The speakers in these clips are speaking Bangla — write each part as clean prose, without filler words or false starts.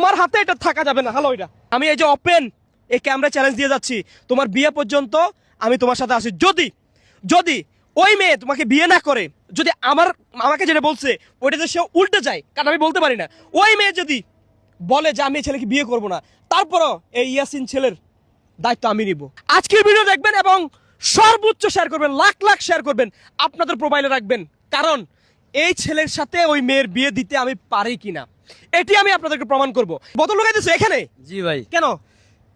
তোমার হাতে এটা থাকা যাবে না। হ্যালো, এটা আমি এই যে ওপেন এই ক্যামেরা চ্যালেঞ্জ দিয়ে যাচ্ছি, তোমার বিয়ে পর্যন্ত আমি তোমার সাথে আসি। যদি যদি ওই মেয়ে তোমাকে বিয়ে না করে, যদি আমাকে যেটা বলছে ওইটাতে সে উল্টে যায়, কারণ আমি বলতে পারি না, ওই মেয়ে যদি বলে যে আমি এই ছেলেকে বিয়ে করব না, তারপরও এই ইয়াসিন ছেলের দায়িত্ব আমি নিব। আজকের ভিডিও দেখবেন এবং সর্বোচ্চ শেয়ার করবেন, লাখ লাখ শেয়ার করবেন, আপনাদের প্রোফাইলে রাখবেন, কারণ এই ছেলের সাথে ওই মেয়ের বিয়ে দিতে আমি পারি কিনা এটি আমি আপনাদেরকে প্রমাণ করব। বোতল লাগাই দিছো এখানে? জি ভাই। কেন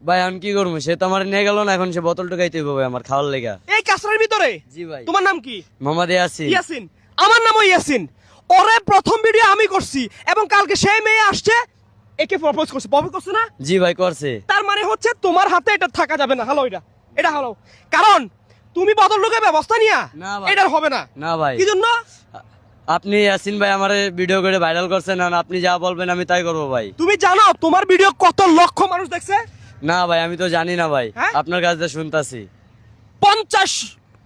ভাই আমি কি করবো, সে তো আমার নিয়ে গেল না, এখন সে বোতল টুকাইতে হবে আমার খাওয়ার লেগা। এই কাছরার ভিতরে? জি ভাই। তোমার নাম কি? মোহাম্মদ ইয়াসিন। ইয়াসিন, আমার নামও ইয়াসিন। ওরে প্রথম ভিডিও আমি করছি এবং কালকে সেই মেয়ে আসছে একে প্রপোজ করছে না? জি ভাই করছে। তার মানে হচ্ছে তোমার হাতে এটা থাকা যাবে না। হ্যালো, এটা হ্যালো, কারণ তুমি বদল লোকের ব্যবস্থা নিয়া না ভাই। এটার হবে না। না ভাই। কি জন্য? আপনি ইয়াসিন ভাই আমার ভিডিও করে ভাইরাল করছেন, আর আপনি যা বলবেন আমি তাই করবো ভাই। তুমি জানো তোমার ভিডিও কত লক্ষ মানুষ দেখছে? না ভাই আমি তো জানি না ভাই, হ্যাঁ? আপনার কাছ থেকে শুনতাছি। 50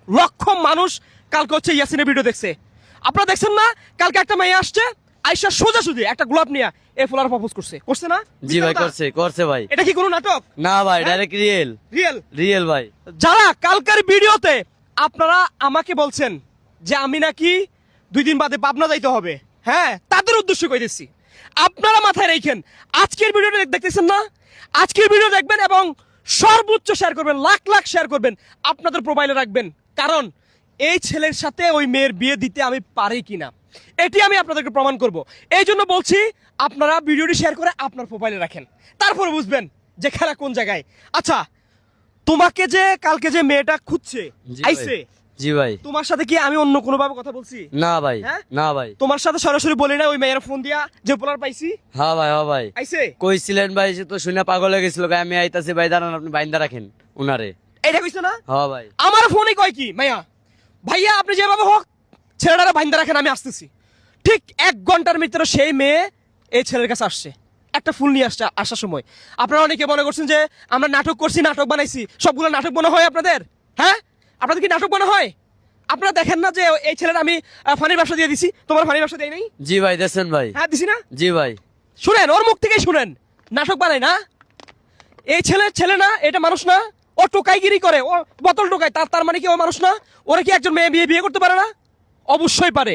লক্ষ মানুষ কালকে হচ্ছে ইয়াসিনের ভিডিও দেখছে। আপনারা দেখছেন না? কালকে একটা মেয়ে আসছে, আয়শা সোজাসুজি একটা গোলাপ নিয়ে এই ফুলার প্রপোজ করছে না? জি ভাই করছে ভাই। এটা কি কোনো নাটক? না ভাই, ডাইরেক্ট রিয়েল রিয়েল ভাই। যারা কালকের ভিডিওতে আপনারা আমাকে বলছেন যে আমি নাকি 2 দিন বাদে পাবনা যাইতে হবে, হ্যাঁ, তাদের উদ্দেশ্য কইতেছি। আপনারা মাথায় রাখেন, আজকের ভিডিওটা দেখতেছেন না? আজকের ভিডিও দেখবেন এবং সর্বোচ্চ শেয়ার করবেন, লাখ লাখ শেয়ার করবেন, আপনাদের প্রোফাইলে রাখবেন, কারণ এই ছেলের সাথে ওই মেয়ের বিয়ে দিতে আমি পারি কিনা এটি আমি আপনাদেরকে প্রমাণ করব। এই জন্য বলছি আপনারা ভিডিওটি শেয়ার করে আপনার প্রোফাইলে রাখেন, তারপরে বুঝবেন যে খেলা কোন জায়গায়। আচ্ছা, তোমাকে যে কালকে যে মেয়েটা খুঁজছে জি আইছে, জি ভাই। তোমার সাথে কি আমি অন্য কোনো ভাবে কথা বলছি? না ভাই। হ্যাঁ? না ভাই। তোমার সাথে সরাসরি বলি না, ওই মেয়ের ফোন দিয়া যে বলার পাইছি হ্যাঁ ভাই, হ্যাঁ ভাই। আইছে? কইছিলেন ভাই, সে তো শুনে পাগল হয়ে গেছিল, আমি আইতাছি ভাই, দাঁড়ান আপনি বাইন্দা রাখেন উনারে। এইটা কইছো না? হ্যাঁ ভাই। আমার ফোনে কয় কি, মাইয়া ভাইয়া আপনি যেভাবে হোক ছেলেটারা বাইন্দা রাখেন, আমি আসতেছি। ঠিক 1 ঘন্টার ভিতরে সেই মেয়ে এই ছেলের কাছে আসছে, একটা ফুল নিয়ে আসছে। আসার সময় আপনারা অনেকে মনে করছেন যে আমরা নাটক করছি, নাটক বানাইছি, সবগুলো নাটক মনে হয় আপনাদের? হ্যাঁ, আপনাদের কি নাটক মনে হয়? আপনারা দেখেন না যে এই ছেলের আমি ফানির ব্যবসা দিয়ে দিছি? তোমার ফানির ব্যবসা দেই নাই? জি ভাই দেখছেন ভাই। হ্যাঁ দিছি না? জি ভাই। শুনেন, ওর মুখ থেকেই শুনেন, নাটক বানাই না। এই ছেলে না, এটা মানুষ না। ও টোকাইগিরি করে, ও বোতল টোকায়, তার মানে কি ও মানুষ না? ওরা কি একজন মেয়ে বিয়ে করতে পারে না? অবশ্যই পারে।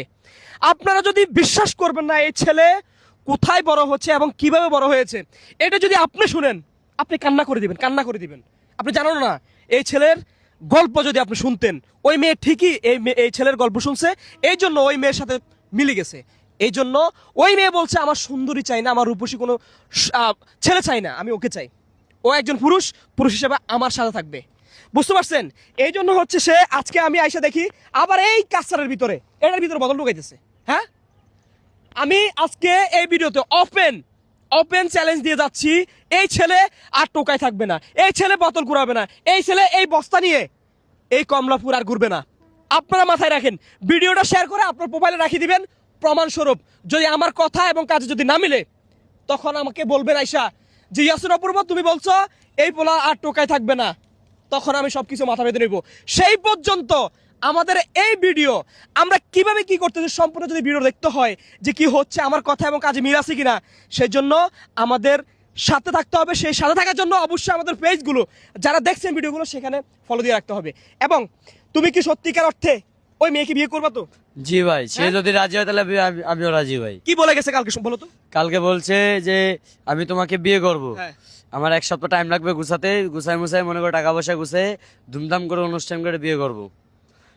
আপনারা যদি বিশ্বাস করবেন না এই ছেলে কোথায় বড় হচ্ছে এবং কিভাবে বড় হয়েছে, এটা যদি আপনি শুনেন, আপনি কান্না করে দিবেন। আপনি জানেন না এই ছেলের গল্প যদি আপনি শুনতেন, ওই মেয়ে ঠিকই এই ছেলের গল্প শুনছে, এই জন্য ওই মেয়ের সাথে মিলে গেছে। এই জন্য ওই মেয়ে বলছে আমার সুন্দরী চাই না, আমার রূপসী কোনো ছেলে চাই না, আমি ওকে চাই। ও একজন পুরুষ হিসেবে আমার সাথে থাকবে, বুঝতে পারছেন? এই জন্য হচ্ছে সে আজকে আমি আইসা দেখি আবার এই কাছারের ভিতরে, এটার ভিতরে বদল ঢুকাইতেছে। হ্যাঁ, আমি আজকে এই ভিডিওতে ওপেন চ্যালেঞ্জ দিয়ে যাচ্ছি, এই ছেলে আর টোকায় থাকবে না, এই ছেলে বোতল কুড়াবে না, এই ছেলে এই বস্তা নিয়ে এই কমলাপুর আর ঘুরবে না। আপনারা মাথায় রাখেন, ভিডিওটা শেয়ার করে আপনার প্রোফাইলে রাখিয়ে দিবেন প্রমাণস্বরূপ। যদি আমার কথা এবং কাজে যদি না মিলে, তখন আমাকে বলবেন আয়শা যে ইয়াসিন অপূর্ব তুমি বলছো এই পোলা আর টোকায় থাকবে না, তখন আমি সবকিছু মাথা বেঁধে নেব। সেই পর্যন্ত আমাদের এই ভিডিও আমরা কিভাবে কি করতেছি সম্পূর্ণ যদি ভিডিও দেখতে হয় যে কি হচ্ছে, আমার কথা এবং কাজে মিল আছে কিনা, সেই জন্য আমাদের সাথে থাকতে হবে। সেই সাথে থাকার জন্য অবশ্যই আমাদের পেজগুলো যারা দেখছেন ভিডিওগুলো সেখানে ফলো দিয়ে রাখতে হবে। এবং তুমি কি সত্যিকার অর্থে ওই মেয়েকে বিয়ে করবা তো? জি ভাই, সে যদি রাজি হয় তাহলে আমিও রাজি ভাই। কি বলে গেছে কালকে বলো তো? কালকে বলছে যে আমি তোমাকে বিয়ে করব, হ্যাঁ। আমার 1 সপ্তাহ টাইম লাগবে গুছাতে, গুছাই মনে করে টাকা পয়সা গুছাই ধুমধাম করে অনুষ্ঠান করে বিয়ে করব।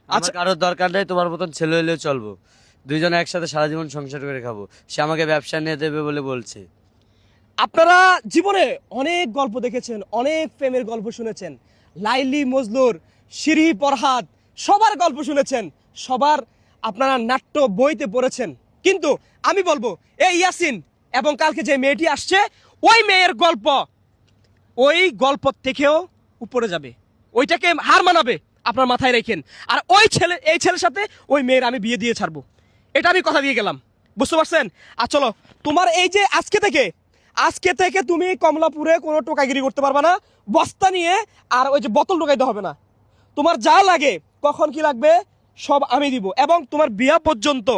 আচ্ছা, কারোর দরকার নেই, তোমার মতন ছেলে হইলেও চলবো, দুইজনে একসাথে সারা জীবন সংসার করে খাবো। সে আমাকে ব্যবসা নিয়ে দেবে বলে বলছে। আপনারা জীবনে অনেক গল্প দেখেছেন, অনেক প্রেমের গল্প শুনেছেন, লাইলি মজনুর, শিরি ফরহাদ, সবার গল্প শুনেছেন, সবার আপনারা নাট্য বইতে পড়েছেন। কিন্তু আমি বলবো এই ইয়াসিন এবং কালকে যে মেয়েটি আসছে, ওই মেয়ের গল্প ওই গল্প থেকেও উপরে যাবে, ওইটাকে হার মানাবে, আপনার মাথায় রেখেন। আর এই ছেলের সাথে ওই মেয়ের আমি বিয়ে দিয়ে ছাড়বো, এটা আমি কথা দিয়ে গেলাম, বুঝতে পারছেন? আর চলো, তোমার এই যে আজকে থেকে তুমি কমলাপুরে কোনো টোকাগিরি করতে পারবে না, বস্তা নিয়ে আর ওই যে বোতল ঢোকাইতে হবে না। তোমার যা লাগে, কখন কি লাগবে সব আমি দিব। এবং তোমার বিয়া পর্যন্ত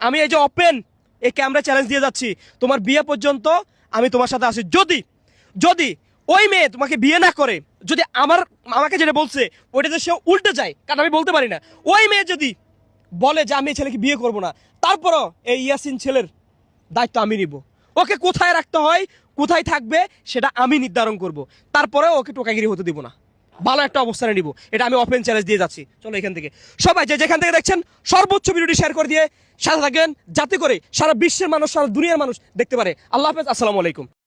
আমি এই যে ওপেন এই ক্যামেরা চ্যালেঞ্জ দিয়ে যাচ্ছি, তোমার বিয়ে পর্যন্ত আমি তোমার সাথে আছি। যদি যদি ওই মেয়ে তোমাকে বিয়ে না করে, যদি আমাকে যেটা বলছে ওইটা যে সে উল্টে যায়, কারণ আমি বলতে পারি না, ওই মেয়ে যদি বলে যে আমি এই ছেলেকে বিয়ে করব না, তারপরও এই ইয়াসিন ছেলের দায়িত্ব আমি নিব। ওকে কোথায় রাখতে হয়, কোথায় থাকবে, সেটা আমি নির্ধারণ করব। তারপরে ওকে টোকাগিরি হতে দিব না, ভালো একটা অবস্থানে নিব। এটা আমি ওপেন চ্যালেঞ্জ দিয়ে যাচ্ছি। চলো এখান থেকে সবাই যে যেখান থেকে দেখছেন সর্বোচ্চ ভিডিওটি শেয়ার করে দিয়ে সাথে থাকবেন, যাতে করে সারা বিশ্বের মানুষ, সারা দুনিয়ার মানুষ দেখতে পারে। আল্লাহ হাফেজ, আসসালামু আলাইকুম।